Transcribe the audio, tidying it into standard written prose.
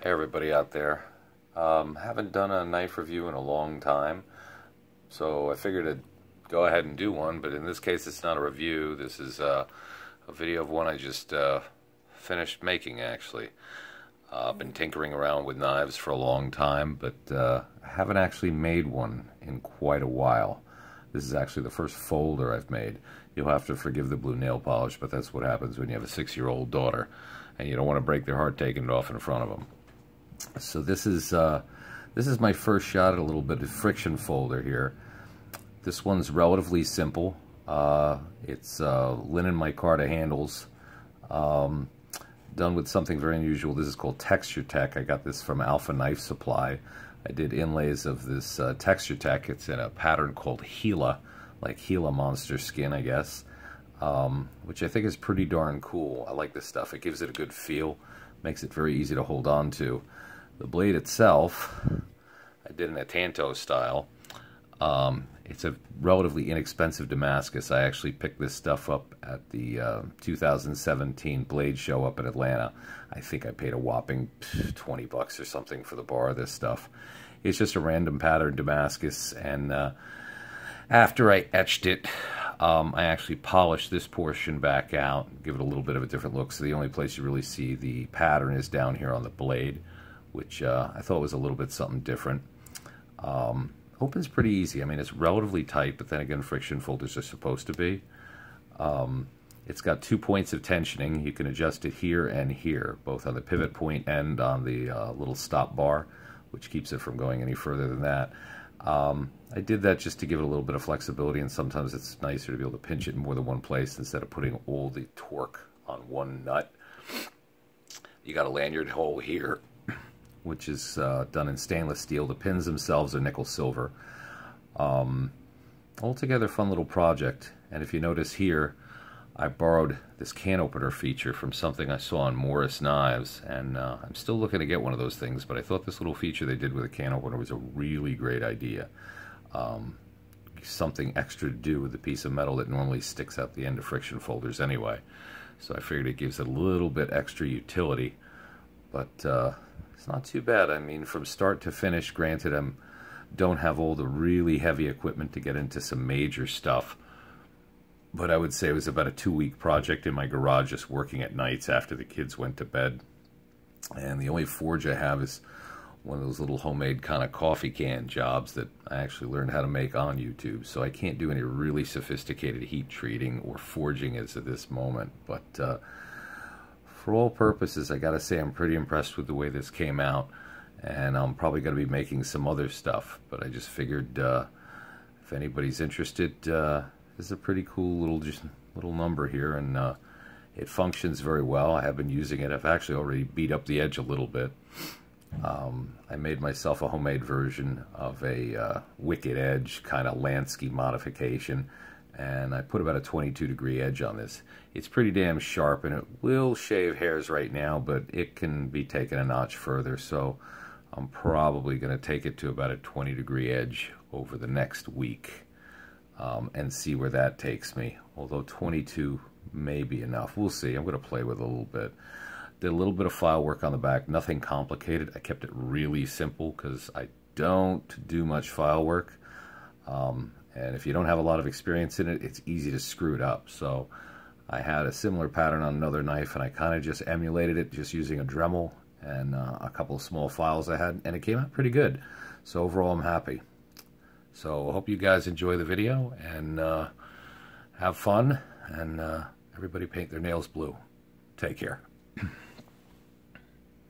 Hey everybody out there. Haven't done a knife review in a long time, so I figured I'd go ahead and do one, but in this case it's not a review. This is a video of one I just finished making, actually. I've been tinkering around with knives for a long time, but I haven't actually made one in quite a while. This is actually the first folder I've made. You'll have to forgive the blue nail polish, but that's what happens when you have a 6-year-old daughter and you don't want to break their heart taking it off in front of them. So this is my first shot at a little bit of friction folder here. This one's relatively simple. It's linen micarta handles, done with something very unusual. This is called Texture Tech. I got this from Alpha Knife Supply. I did inlays of this Texture Tech. It's in a pattern called Gila, like Gila monster skin, I guess, which I think is pretty darn cool. I like this stuff. It gives it a good feel, makes it very easy to hold on to. The blade itself, I did in a Tanto style. It's a relatively inexpensive Damascus. I actually picked this stuff up at the 2017 Blade Show up in Atlanta. I think I paid a whopping 20 bucks or something for the bar of this stuff. It's just a random pattern Damascus, and after I etched it, I actually polished this portion back out, give it a little bit of a different look. So the only place you really see the pattern is down here on the blade, which I thought was a little bit something different. Opens pretty easy. I mean, it's relatively tight, but then again, friction folders are supposed to be. It's got 2 points of tensioning. You can adjust it here and here, both on the pivot point and on the little stop bar, which keeps it from going any further than that. I did that just to give it a little bit of flexibility, and sometimes it's nicer to be able to pinch it in more than one place instead of putting all the torque on one nut. You got a lanyard hole here, which is done in stainless steel. The pins themselves are nickel silver. Altogether fun little project. And if you notice here, I borrowed this can opener feature from something I saw on Morris Knives, and I'm still looking to get one of those things, but I thought this little feature they did with a can opener was a really great idea. Something extra to do with a piece of metal that normally sticks out the end of friction folders anyway. So I figured it gives it a little bit extra utility, but it's not too bad. I mean, from start to finish, granted, I don't have all the really heavy equipment to get into some major stuff, but I would say it was about a 2-week project in my garage, just working at nights after the kids went to bed. And the only forge I have is one of those little homemade kind of coffee can jobs that I actually learned how to make on YouTube. So I can't do any really sophisticated heat treating or forging as of this moment, but for all purposes, I gotta say I'm pretty impressed with the way this came out, and I'm probably gonna be making some other stuff, but I just figured if anybody's interested, this is a pretty cool little number here, and it functions very well. I have been using it. I've actually already beat up the edge a little bit. I made myself a homemade version of a Wicked Edge kind of Lansky modification, and I put about a 22-degree edge on this. It's pretty damn sharp, and it will shave hairs right now, but it can be taken a notch further, so I'm probably going to take it to about a 20-degree edge over the next week and see where that takes me, although 22 may be enough. We'll see. I'm going to play with it a little bit. Did a little bit of file work on the back, nothing complicated. I kept it really simple because I don't do much file work. And if you don't have a lot of experience in it, it's easy to screw it up. So I had a similar pattern on another knife, and I kind of just emulated it just using a Dremel and a couple of small files I had, and it came out pretty good. So overall, I'm happy. So I hope you guys enjoy the video and have fun, and everybody paint their nails blue. Take care.